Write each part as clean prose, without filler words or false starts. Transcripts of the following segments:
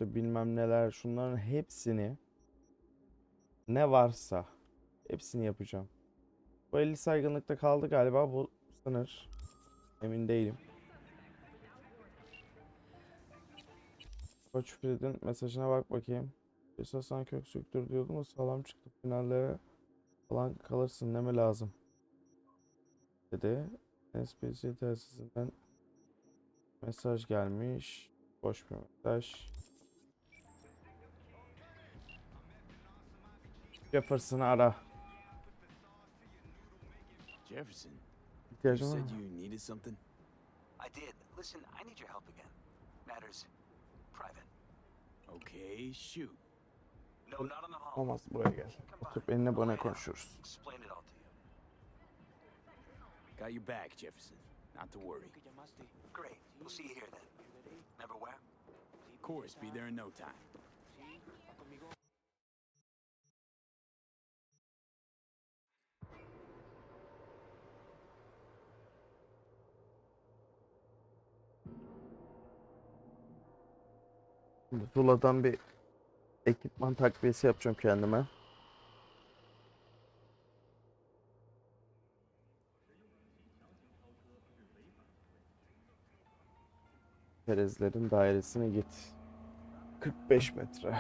işte bilmem neler, şunların hepsini, ne varsa hepsini yapacağım. Bu 50 saygınlıkta kaldı galiba bu sınır. Emin değilim. Koç Fred'in mesajına bak bakayım. Esasdan kök söktür diyordum ama sağlam çıktı. Finallere falan kalırsın, ne mi lazım? Dedi. SPC telsizinden mesaj gelmiş. Boş bir mesaj. Jefferson'ı ara. Jefferson, you İhtiyacım var said mı? you needed something? I did. Listen, I need your help again. Matters private. Okay, shoot. No, not on the hall. Olmaz, buraya gel. Oturup eline bana konuşuruz. Explain it all to you. Got your back, Jefferson. Not to worry. Great. We'll see you here then. Remember where? Of course, be there in no time. Şimdi Zula'dan bir ekipman takviyesi yapacağım kendime. Perezlerin dairesine git. 45 metre.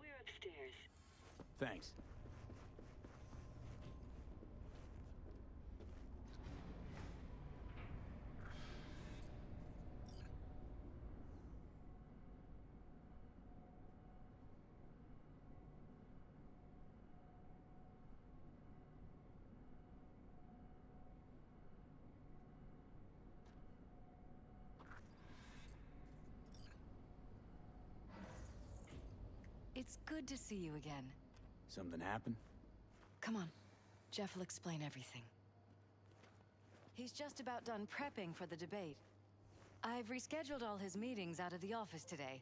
We're upstairs. Thanks. It's good to see you again. Something happened? Come on. Jeff will explain everything. He's just about done prepping for the debate. I've rescheduled all his meetings out of the office today.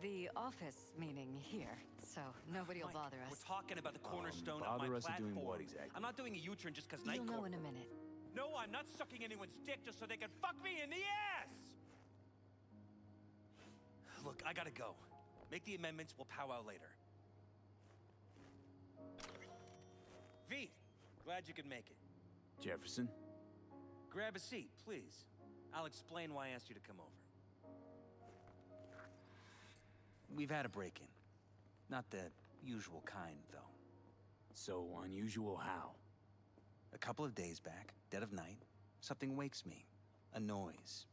The office meaning here, so nobody will bother us. We're talking about the cornerstone of my bother us platform. doing what exactly? I'm not doing a U-turn just because You'll Night know Court. in a minute. No, I'm not sucking anyone's dick just so they can fuck me in the ass! Look, I gotta go. Make the amendments, we'll powwow later. V, glad you could make it. Jefferson? Grab a seat, please. I'll explain why I asked you to come over. We've had a break-in. Not the usual kind, though. So unusual how? A couple of days back, dead of night, something wakes me. A noise.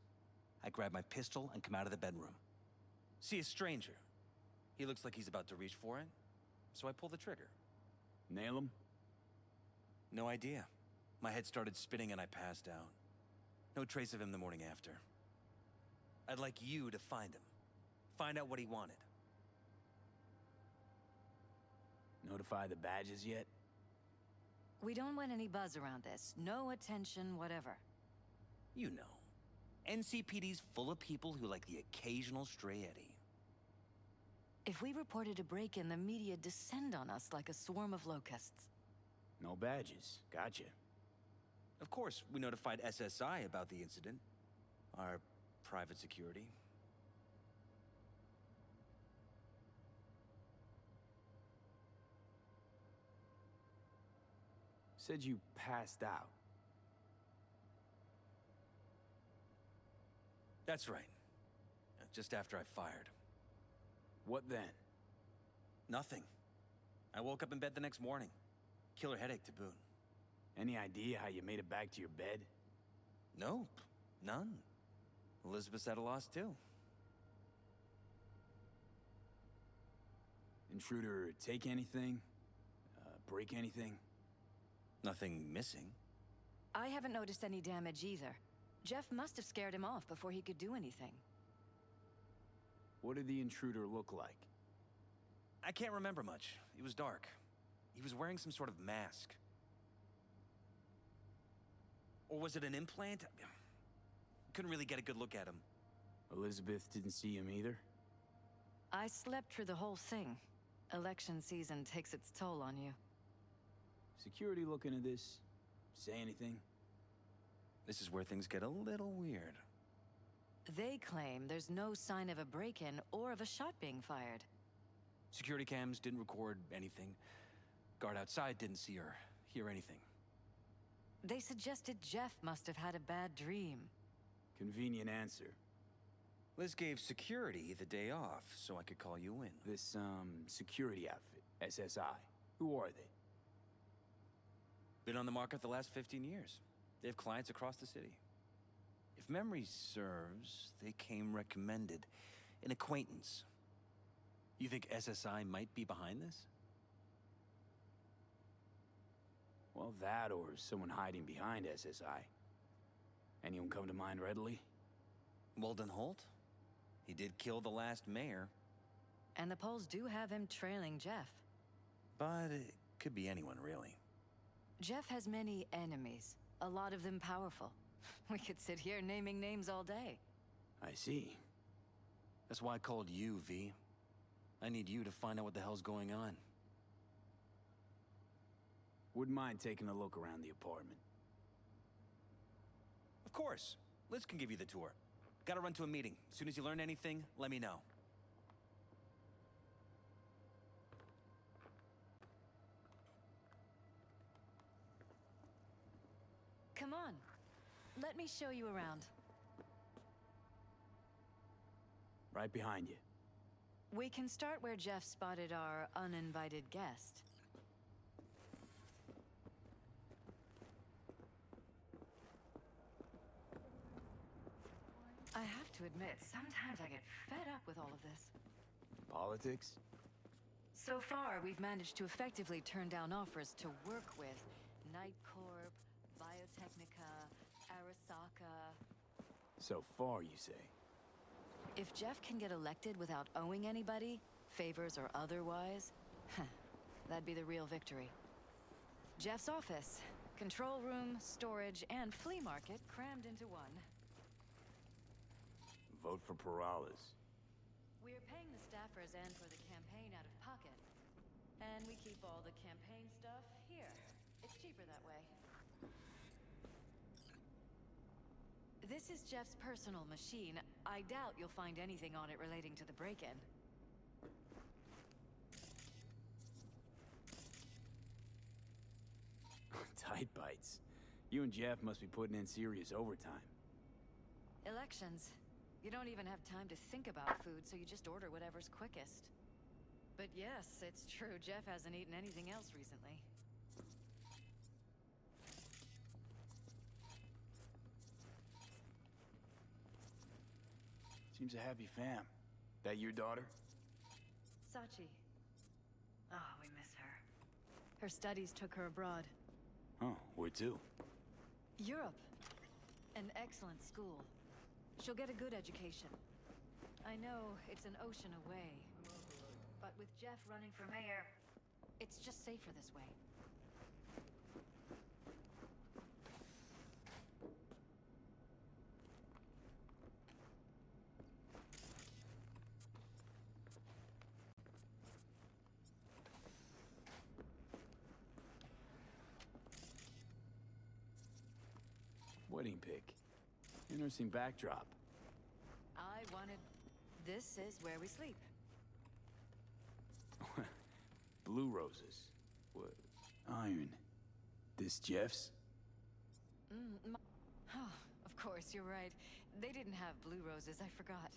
I grab my pistol and come out of the bedroom. See a stranger. He looks like he's about to reach for it, so I pull the trigger. Nail him? No idea. My head started spinning and I passed out. No trace of him the morning after. I'd like you to find him. Find out what he wanted. Notify the badges yet? We don't want any buzz around this. No attention, whatever. You know. NCPD's full of people who like the occasional stray eddy. If we reported a break-in, the media descend on us like a swarm of locusts. No badges. Gotcha. Of course, we notified SSI about the incident. Our private security. Said you passed out. That's right. Just after I fired. What then? Nothing. I woke up in bed the next morning. Killer headache to boot. Any idea how you made it back to your bed? Nope. None. Elizabeth's at a loss too. Intruder take anything? Break anything? Nothing missing. I haven't noticed any damage either. Jeff must have scared him off before he could do anything. What did the intruder look like? I can't remember much. It was dark. He was wearing some sort of mask. Or was it an implant? Couldn't really get a good look at him. Elizabeth didn't see him either? I slept through the whole thing. Election season takes its toll on you. Security looking at this? Say anything? This is where things get a little weird. They claim there's no sign of a break-in or of a shot being fired. Security cams didn't record anything. Guard outside didn't see or hear anything. They suggested Jeff must have had a bad dream. Convenient answer. Liz gave security the day off so I could call you in. This, security outfit, SSI. Who are they? Been on the market the last 15 years. They have clients across the city. If memory serves, they came recommended. An acquaintance. You think SSI might be behind this? Well, that or someone hiding behind SSI. Anyone come to mind readily? Walden Holt? He did kill the last mayor. And the polls do have him trailing Jeff. But it could be anyone, really. Jeff has many enemies, a lot of them powerful. We could sit here naming names all day. I see. That's why I called you, V. I need you to find out what the hell's going on. Wouldn't mind taking a look around the apartment. Of course. Liz can give you the tour. Gotta run to a meeting. As soon as you learn anything, let me know. Come on. Let me show you around. Right behind you. We can start where Jeff spotted our uninvited guest. I have to admit, sometimes I get fed up with all of this. Politics? So far, we've managed to effectively turn down offers to work with Night Corp, Biotechnica, Arasaka. So far, you say? If Jeff can get elected without owing anybody, favors or otherwise, that'd be the real victory. Jeff's office, control room, storage, and flea market crammed into one. Vote for Perales. We're paying the staffers and for the campaign out of pocket. And we keep all the campaign stuff here. It's cheaper that way. This is Jeff's personal machine. I doubt you'll find anything on it relating to the break-in. Tight bites. You and Jeff must be putting in serious overtime. Elections. You don't even have time to think about food, so you just order whatever's quickest. But yes, it's true, Jeff hasn't eaten anything else recently. Seems a happy fam. That your daughter? Sachi. Oh, we miss her. Her studies took her abroad. Oh, where to? Europe. An excellent school. She'll get a good education. I know it's an ocean away, but with Jeff running for mayor, it's just safer this way. Wedding pic. Interesting backdrop. I wanted... This is where we sleep. Blue roses. What? Iron. This Jeff's? Oh, of course, you're right. They didn't have blue roses, I forgot.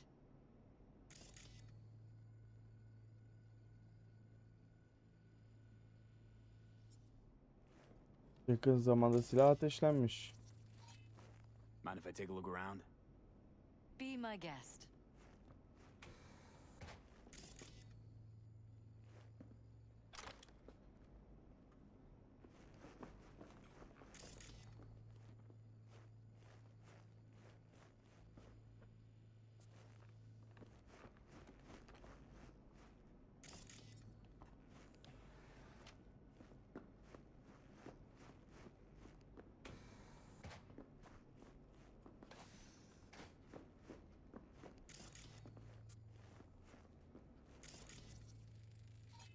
Yakın zamanda silah ateşlenmiş. Mind if I take a look around? Be my guest.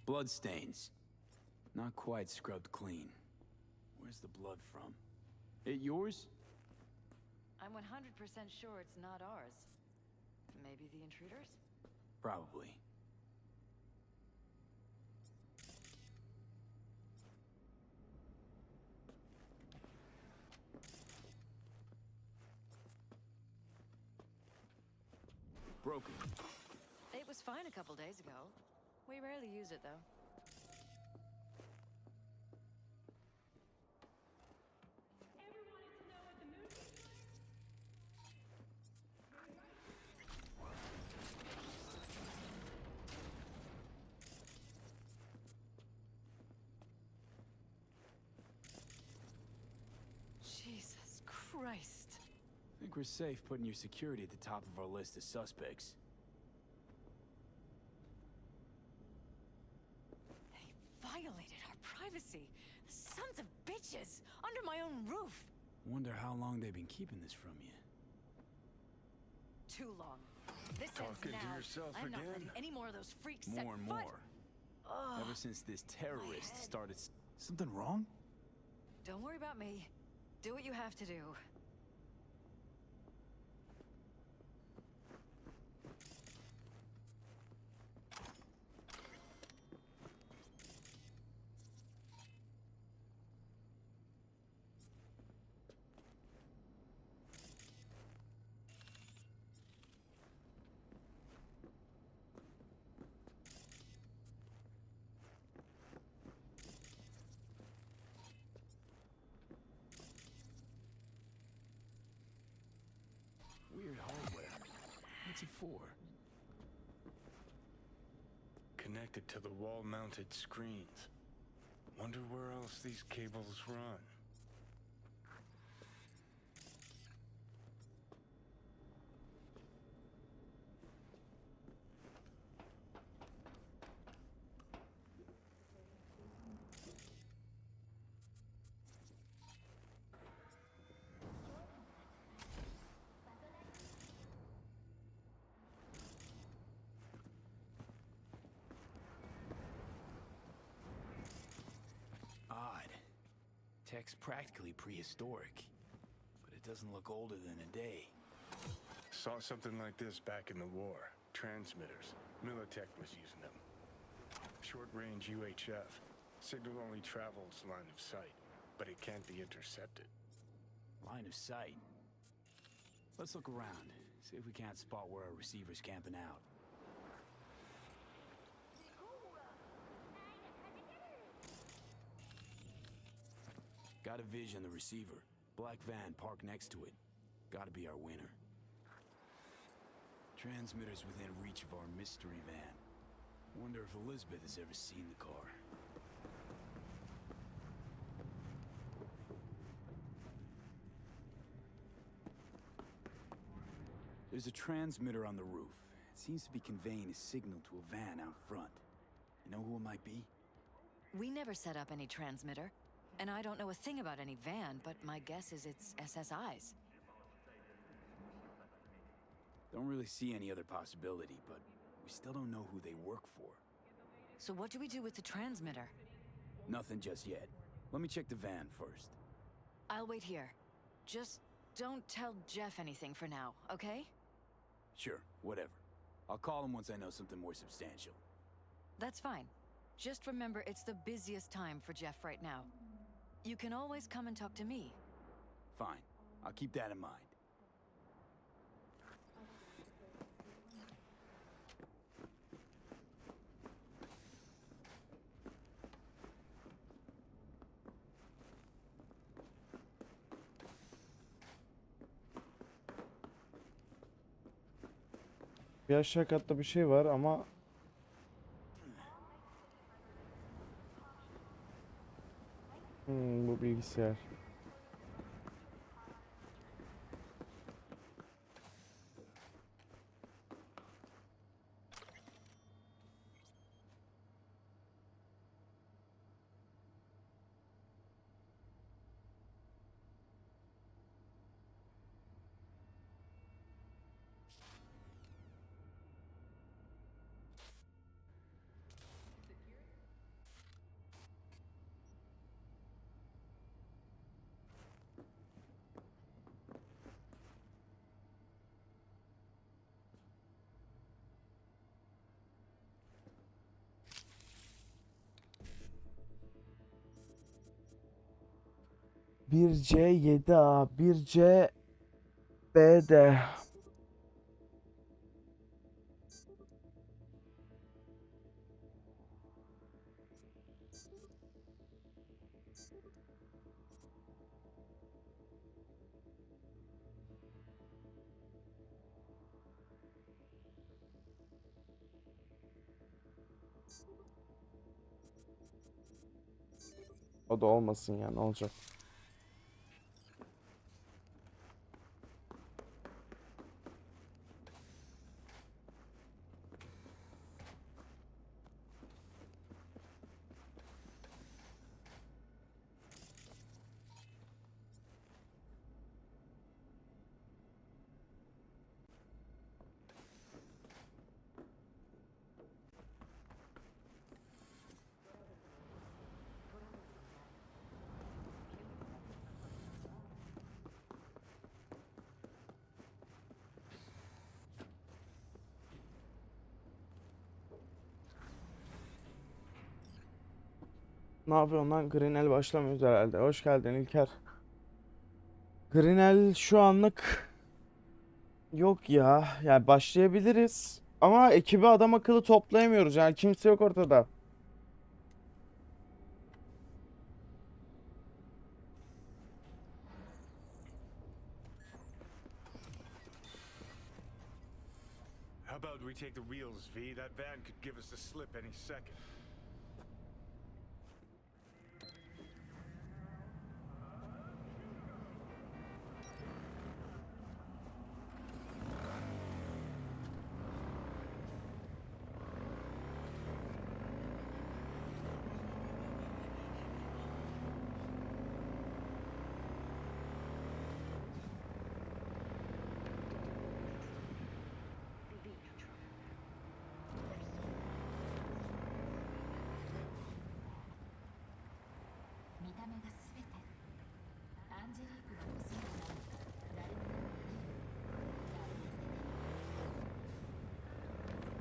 Bloodstains. Not quite scrubbed clean. Where's the blood from? It yours? I'm 100% sure it's not ours. Maybe the intruders? Probably. Broken. It was fine a couple days ago. We rarely use it, though. Jesus Christ. I think we're safe putting your security at the top of our list of suspects. They violated our privacy. Sons of bitches! Under my own roof! Wonder how long they've been keeping this from you. Too long. This ends Talking to now. yourself I'm not again? letting any more of those freaks More set and foot. more. Ugh. Ever since this terrorist head. started... Something wrong? Don't worry about me. Do what you have to do. Weird hardware. What's it for? Connected to the wall-mounted screens. Wonder where else these cables run. Odd. Tech's practically prehistoric, but it doesn't look older than a day. Saw something like this back in the war. Transmitters. Militech was using them. Short-range UHF. Signal only travels line of sight, but it can't be intercepted. Line of sight. Let's look around, see if we can't spot where our receiver's camping out. Got a vision of the receiver. Black van parked next to it. Gotta be our winner. Transmitters within reach of our mystery van. Wonder if Elizabeth has ever seen the car. There's a transmitter on the roof. It seems to be conveying a signal to a van out front. You know who it might be? We never set up any transmitter. And I don't know a thing about any van, but my guess is it's SSI's. Don't really see any other possibility, but we still don't know who they work for. So what do we do with the transmitter? Nothing just yet. Let me check the van first. I'll wait here. Just don't tell Jeff anything for now, okay? Sure, whatever. I'll call him once I know something more substantial. That's fine. Just remember it's the busiest time for Jeff right now. You can always come and talk to me. Fine. I'll keep that in mind. Bir aşağı katta bir şey var ama bu bilgisayar. 1C 7A 1C B'de. O da olmasın ya, ne olacak? Ne yapıyorsun lan? Grinel başlamıyoruz herhalde. Hoş geldin İlker. Grinel şu anlık yok ya. Yani başlayabiliriz. Ama ekibi adam akıllı toplayamıyoruz. Yani kimse yok ortada. How about we take the wheels, V? That van could give us the slip any second.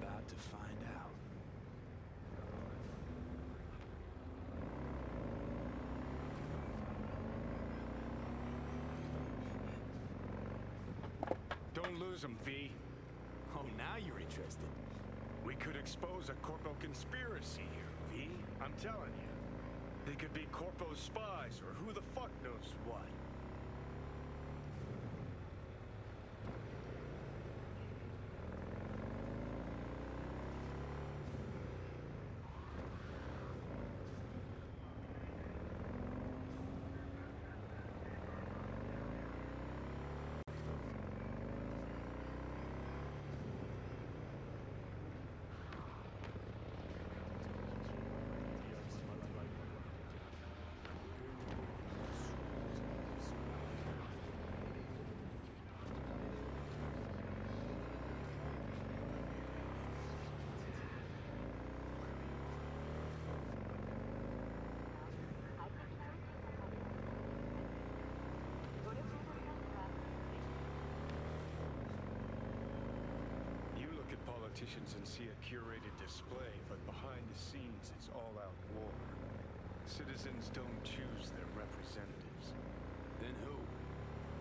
About to find out. Don't lose them, V. Oh, now you're interested. We could expose a corpo conspiracy here, V. I'm telling you. They could be corpo spies or who the fuck knows what. Politicians and see a curated display, but behind the scenes it's all-out war. Citizens don't choose their representatives. Then who?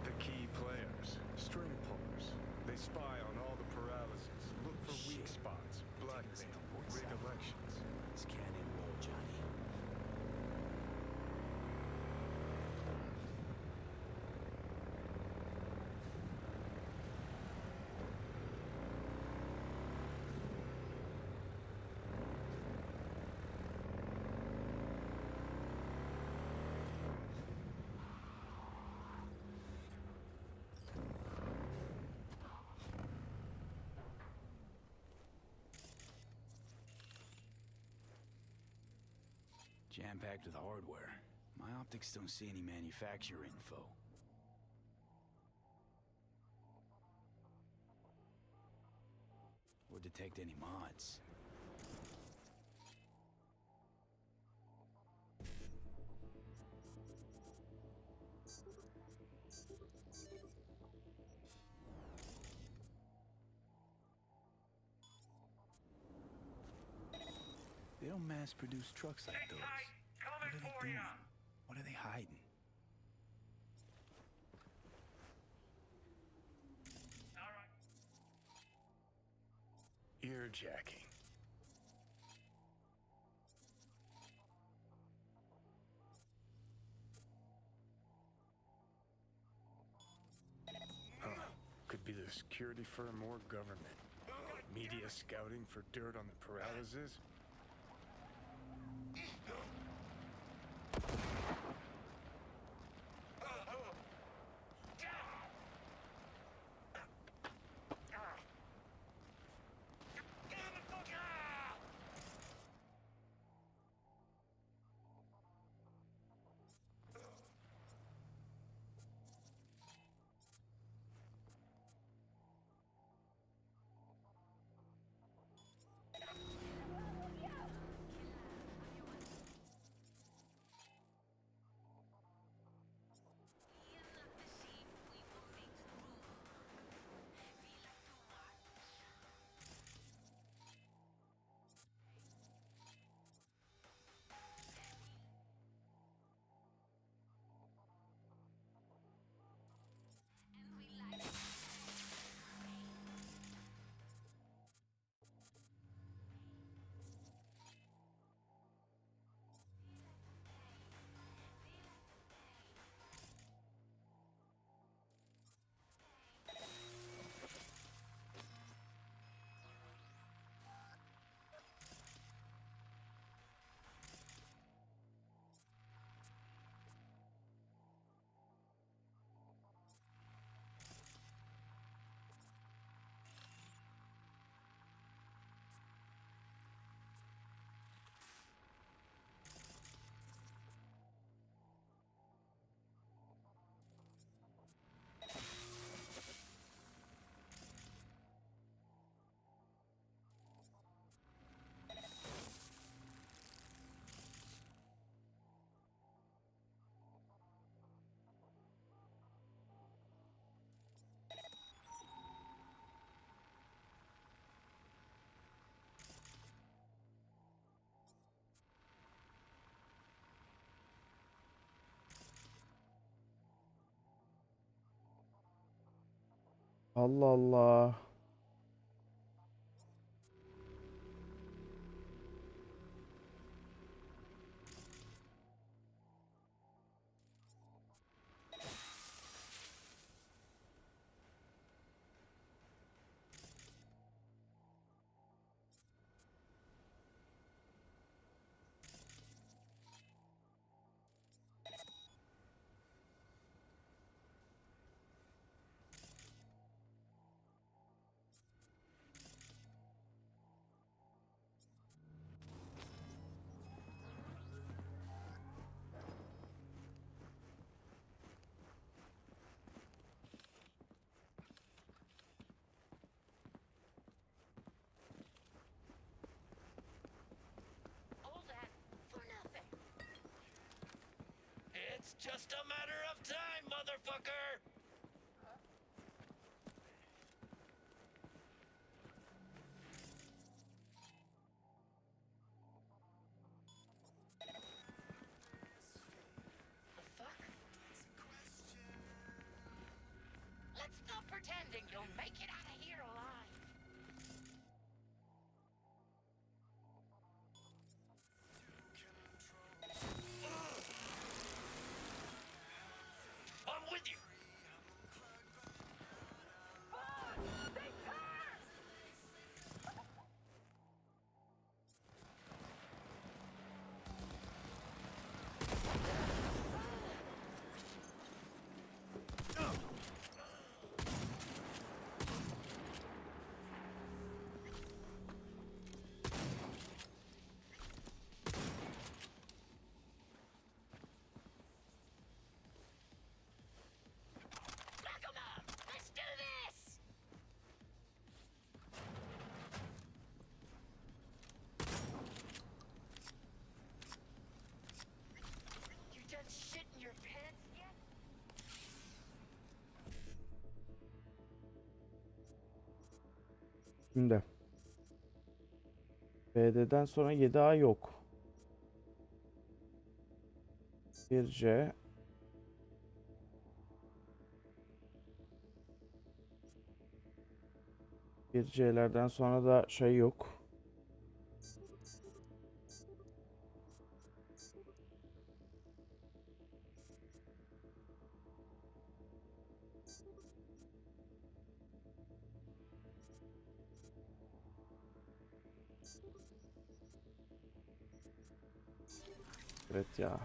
The key players, string pullers. They spy on all the paralysis, look for weak Shit. spots, They're taking us blackmail, into Port rig South. elections. This can't end well, Johnny. Jam-packed with hardware. My optics don't see any manufacturer info. Or detect any mods. They don't mass-produce trucks like those. What are they doing? What are they hiding? ear-jacking. Huh. Could be the security firm or government. Media scouting for dirt on the paralysis. Allah Allah. All that for nothing. It's just a matter of time, motherfucker! The fuck? Let's stop pretending you'll make it out of here alive. I'm with you. Lock 'em up. Let's do this. You done shitting your pants yet? Şimdi. BD'den sonra 7A yok. 1C. Bir C'lerden sonra da şey yok. Evet ya.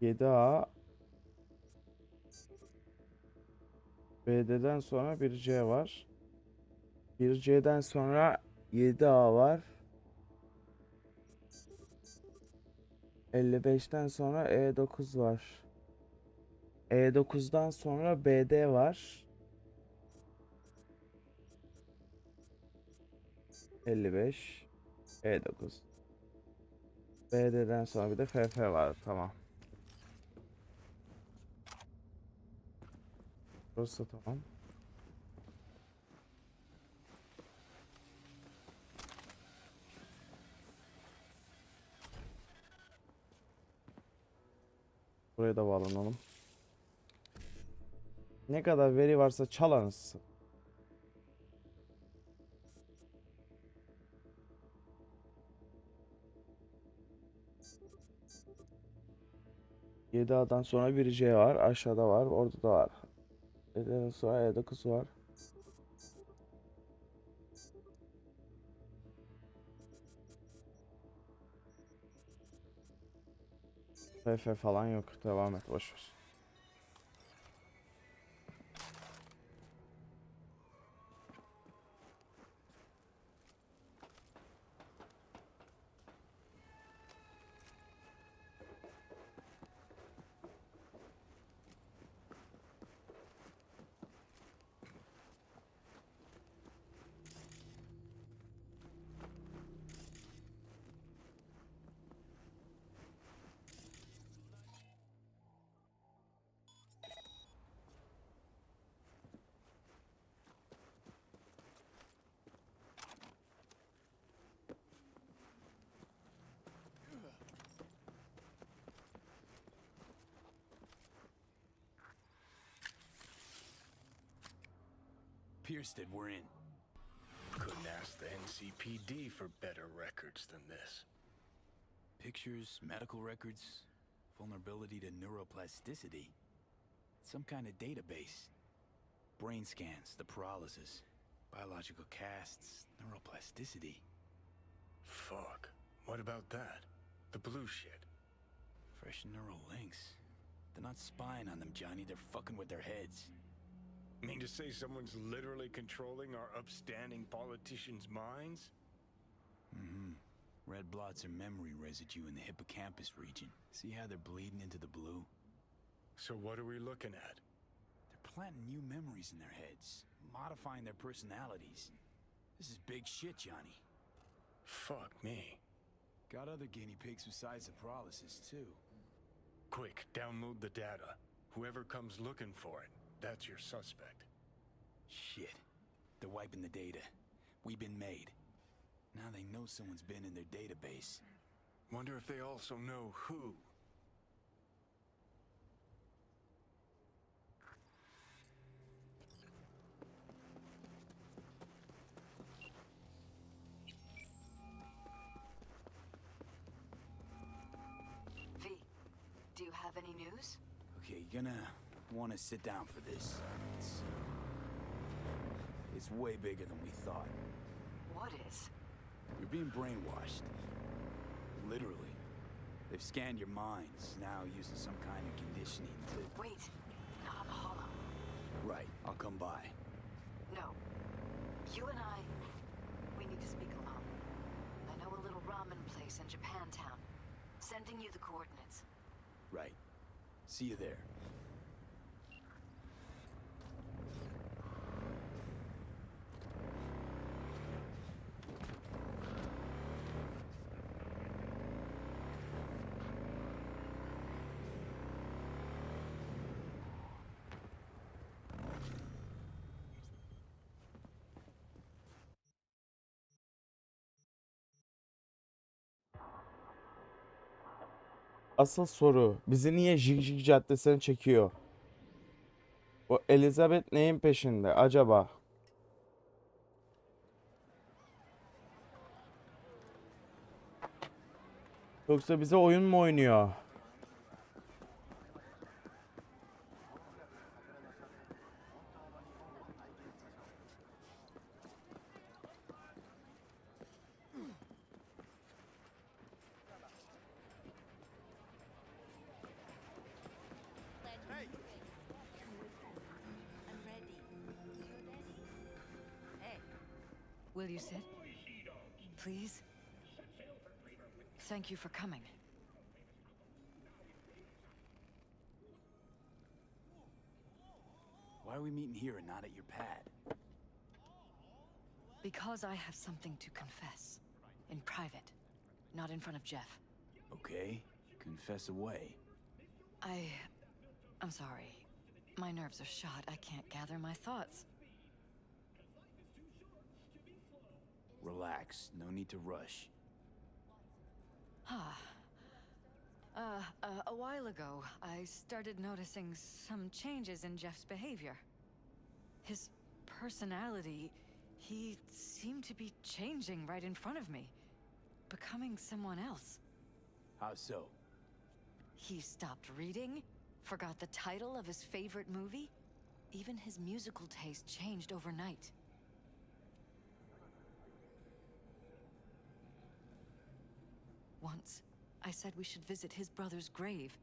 Yedi A BD'den sonra bir C var. Bir C'den sonra 7A var. 55'ten sonra E9 var. E9'dan sonra BD var. 55 E9 BD'den sonra bir de FF var. Tamam. Burası tamam. Buraya da bağlanalım. Ne kadar veri varsa çal anasını. Yedi A'dan sonra bir C var. Aşağıda var. Orada da var. D'den sonra E9 var. FF falan yok. Devam et. Boş ver. Piersted, we're in. Couldn't ask the NCPD for better records than this. Pictures, medical records, vulnerability to neuroplasticity. Some kind of database. Brain scans, the paralysis, biological casts, neuroplasticity. Fuck. What about that? The blue shit. Fresh neural links. They're not spying on them, Johnny. They're fucking with their heads. Mean to say someone's literally controlling our upstanding politicians' minds? Mm-hmm. Red blots are memory residue in the hippocampus region. See how they're bleeding into the blue? So what are we looking at? They're planting new memories in their heads, modifying their personalities. This is big shit, Johnny. Fuck me. Got other guinea pigs besides the paralysis, too. Quick, download the data. Whoever comes looking for it, that's your suspect. Shit. They're wiping the data. We've been made. Now they know someone's been in their database. Wonder if they also know who. V, do you have any news? Okay, you're gonna want to sit down for this. It's way bigger than we thought. What is? You're being brainwashed. Literally. They've scanned your minds, now using some kind of conditioning to... Wait, not on the hollow. Right, I'll come by. No. You and I, we need to speak alone. I know a little ramen place in Japantown. Sending you the coordinates. Right. See you there. Asıl soru, bizi niye Jig Caddesi'ne çekiyor? O Elizabeth neyin peşinde acaba? Yoksa bize oyun mu oynuyor? Will you sit? Please? Thank you for coming. Why are we meeting here and not at your pad? Because I have something to confess. In private. Not in front of Jeff. Okay, confess away. I'm sorry. My nerves are shot. I can't gather my thoughts. Relax, no need to rush. A while ago, I started noticing some changes in Jeff's behavior. His personality, he seemed to be changing right in front of me. Becoming someone else. How so? He stopped reading, forgot the title of his favorite movie. Even his musical taste changed overnight. Once, I said we should visit his brother's grave,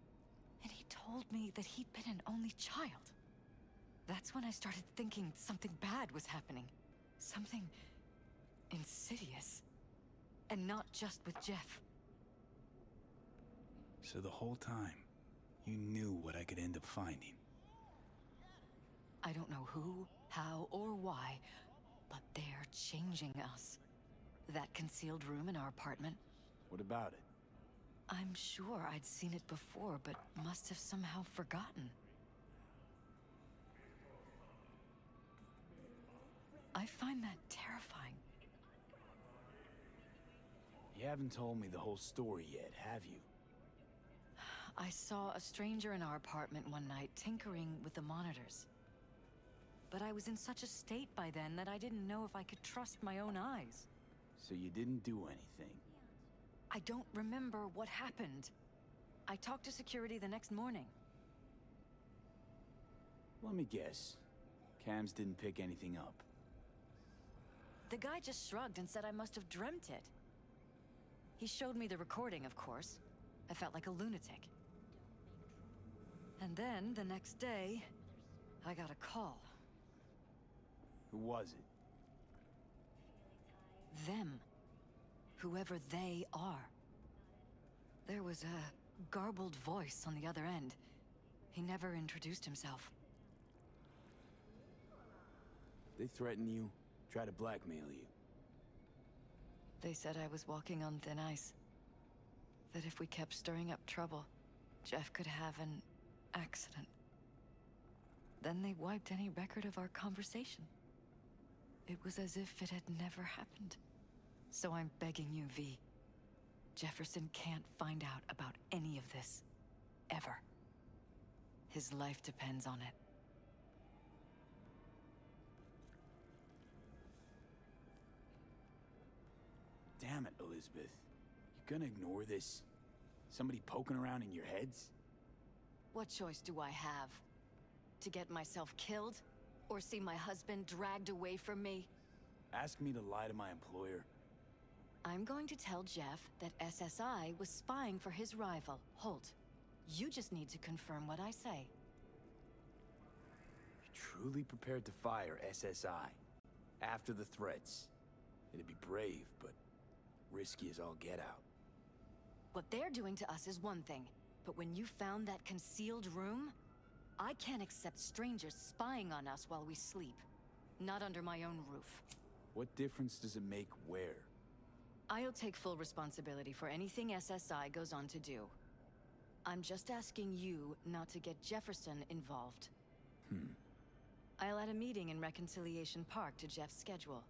and he told me that he'd been an only child. That's when I started thinking something bad was happening. Something insidious. And not just with Jeff. So the whole time, you knew what I could end up finding. I don't know who, how, or why, but they're changing us. That concealed room in our apartment, What about it? I'm sure I'd seen it before, but must have somehow forgotten. I find that terrifying. You haven't told me the whole story yet, have you? I saw a stranger in our apartment one night tinkering with the monitors. but I was in such a state by then that I didn't know if I could trust my own eyes. So you didn't do anything. I don't remember what happened. I talked to security the next morning. Let me guess. Cams didn't pick anything up. The guy just shrugged and said I must have dreamt it. He showed me the recording, of course. I felt like a lunatic. And then, the next day, I got a call. Who was it? Them. Whoever they are. There was a garbled voice on the other end. He never introduced himself. They threaten you, try to blackmail you. They said I was walking on thin ice. That if we kept stirring up trouble, Jeff could have an accident. Then they wiped any record of our conversation. It was as if it had never happened. So I'm begging you, V. Jefferson can't find out about any of this. Ever. His life depends on it. Damn it, Elizabeth. You gonna ignore this? Somebody poking around in your heads? What choice do I have? To get myself killed? Or see my husband dragged away from me? Ask me to lie to my employer? I'm going to tell Jeff that SSI was spying for his rival, Holt. You just need to confirm what I say. You're truly prepared to fire SSI after the threats. It'd be brave, but risky as all get out. What they're doing to us is one thing, but when you found that concealed room, I can't accept strangers spying on us while we sleep. Not under my own roof. What difference does it make where? I'll take full responsibility for anything SSI goes on to do. I'm just asking you not to get Jefferson involved. I'll add a meeting in Reconciliation Park to Jeff's schedule.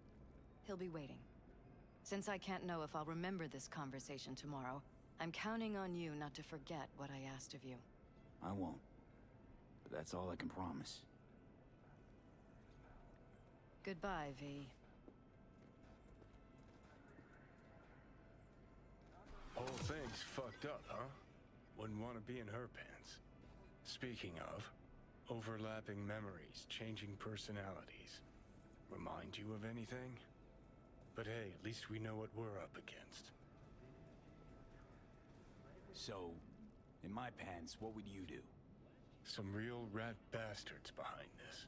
He'll be waiting. Since I can't know if I'll remember this conversation tomorrow, I'm counting on you not to forget what I asked of you. I won't. But that's all I can promise. Goodbye, V. Whole thing's fucked up, huh? Wouldn't want to be in her pants. Speaking of, overlapping memories, changing personalities. Remind you of anything? But hey, at least we know what we're up against. So, in my pants, what would you do? Some real rat bastards behind this.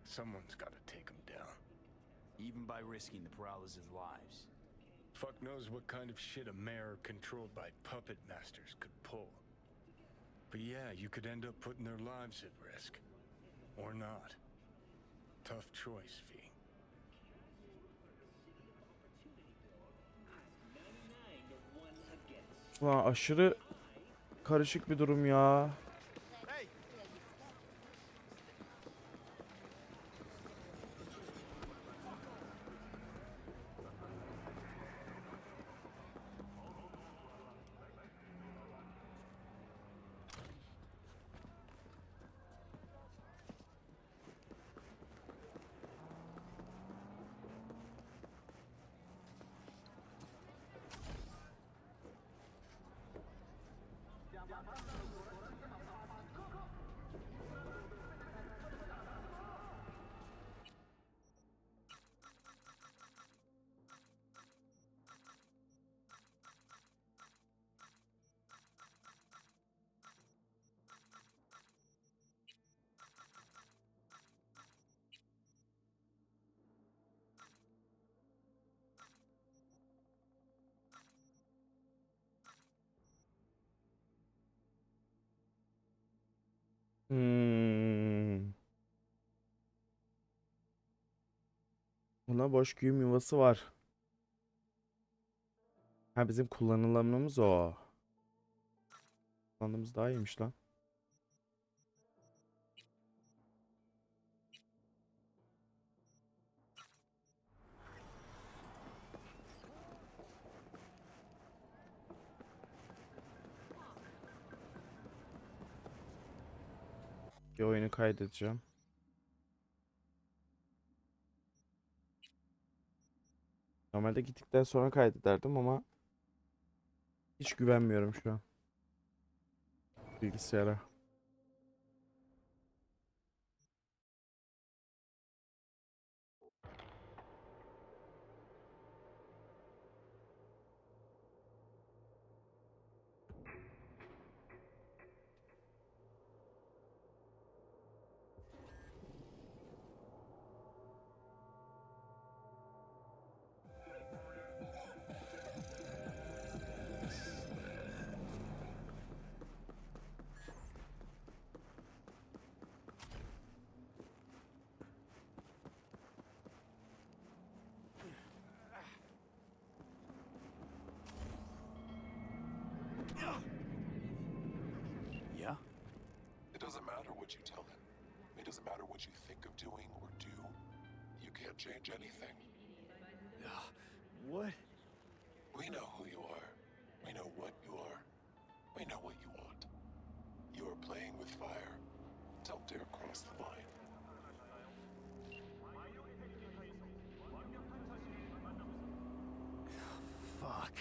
Someone's got to take them down. Even by risking the Peralez's lives. Fuck knows what kind of shit a mayor controlled by puppet masters could pull. But yeah, you could end up putting their lives at risk. Or not. Tough choice, V. Ulan aşırı karışık bir durum ya. Buna boş güğüm yuvası var. Ha bizim kullanılanımız o. Kullandığımız daha iyiymiş lan. Bir oyunu kaydedeceğim. Normalde gittikten sonra kaydederdim ama hiç güvenmiyorum şu an bilgisayara. Yeah? It doesn't matter what you tell him. It doesn't matter what you think of doing or do. You can't change anything. What? We know who you are. We know what you are. We know what you want. You are playing with fire. Don't dare cross the line. Fuck.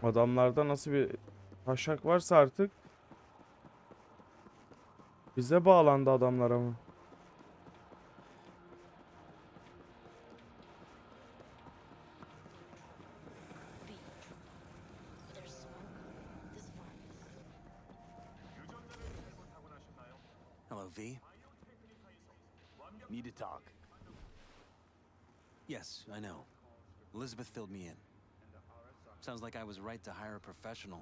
Adamlarda nasıl bir taşak varsa artık bize bağlandı adamlar ama. There's smoke. This farm Hello, V. Need to talk. Yes, I know. Elizabeth filled me in. Sounds like I was right to hire a professional.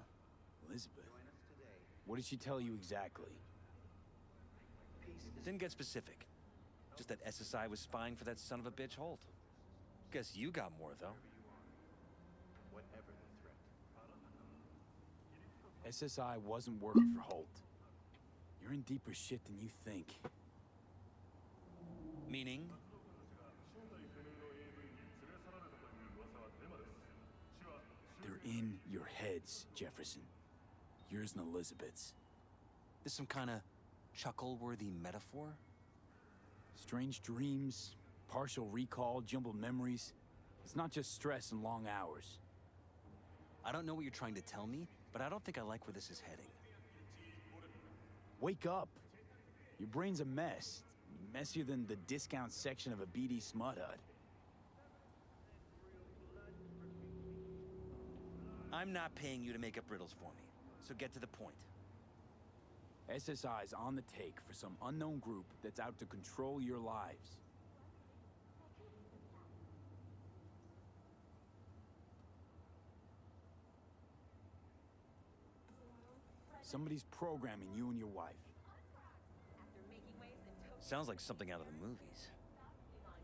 Elizabeth? What did she tell you exactly? Didn't get specific. Just that SSI was spying for that son of a bitch Holt. Guess you got more, though. SSI wasn't working for Holt. You're in deeper shit than you think. Meaning? They're in your heads, Jefferson. Yours and Elizabeth's. This some kind of chuckle-worthy metaphor? Strange dreams, partial recall, jumbled memories. It's not just stress and long hours. I don't know what you're trying to tell me, but I don't think I like where this is heading. Wake up. Your brain's a mess. Messier than the discount section of a BD smut hut. I'm not paying you to make up riddles for me, so get to the point. SSI's on the take for some unknown group that's out to control your lives. Somebody's programming you and your wife. Sounds like something out of the movies.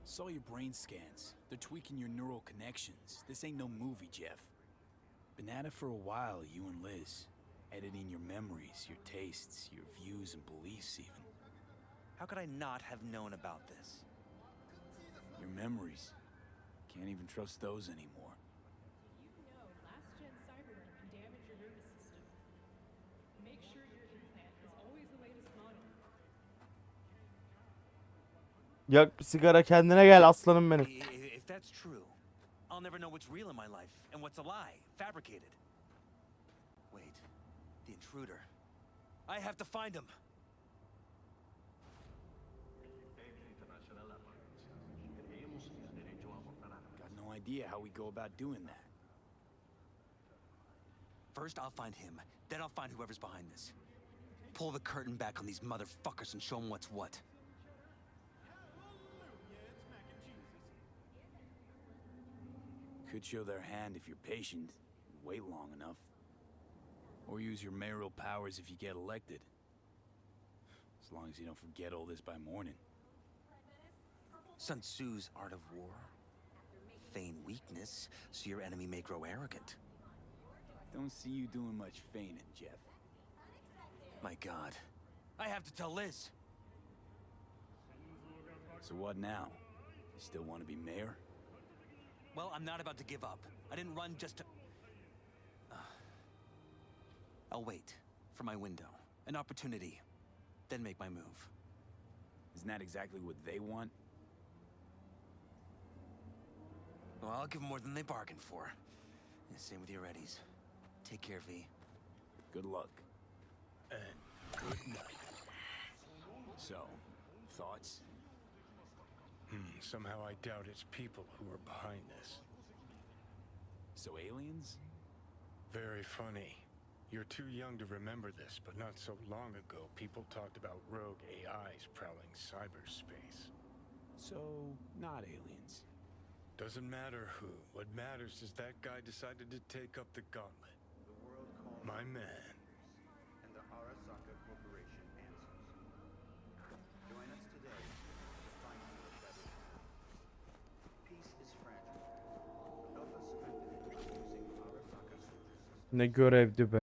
Saw your brain scans. They're tweaking your neural connections. This ain't no movie, Jeff. Been at it for a while, you and Liz. Editing your memories, your tastes, your views and beliefs even. How could I not have known about this? Your memories. Can't even trust those anymore. You know last-gen Cyberpunk can damage your nervous system. Make sure your implant is always the latest model. Yak bir sigara, kendine gel aslanım benim. If that's true, I'll never know what's real in my life and what's a lie, fabricated. Wait, the intruder. I have to find him. Got no idea how we go about doing that. First, I'll find him. Then I'll find whoever's behind this. Pull the curtain back on these motherfuckers and show them what's what. Could show their hand if you're patient, wait long enough. Or use your mayoral powers if you get elected. As long as you don't forget all this by morning. Sun Tzu's Art of War. Feign weakness, so your enemy may grow arrogant. Don't see you doing much feigning, Jeff. My God. I have to tell Liz. So what now? You still want to be mayor? Well, I'm not about to give up. I didn't run just to... I'll wait for my window, an opportunity, then make my move. Isn't that exactly what they want? Well, I'll give them more than they bargained for. And same with your Eddies. Take care, V. Good luck. And good night. So, thoughts? Somehow I doubt it's people who are behind this. So aliens? Very funny. You're too young to remember this, but not so long ago, people talked about rogue AIs prowling cyberspace. So, not aliens. Doesn't matter who. What matters is that guy decided to take up the gauntlet. My man. And the Arasaka Corporation answers. Join us today to find you a better path. Peace is fragile. Help us strengthen it using Arasaka soldier system. Ne görevdi be.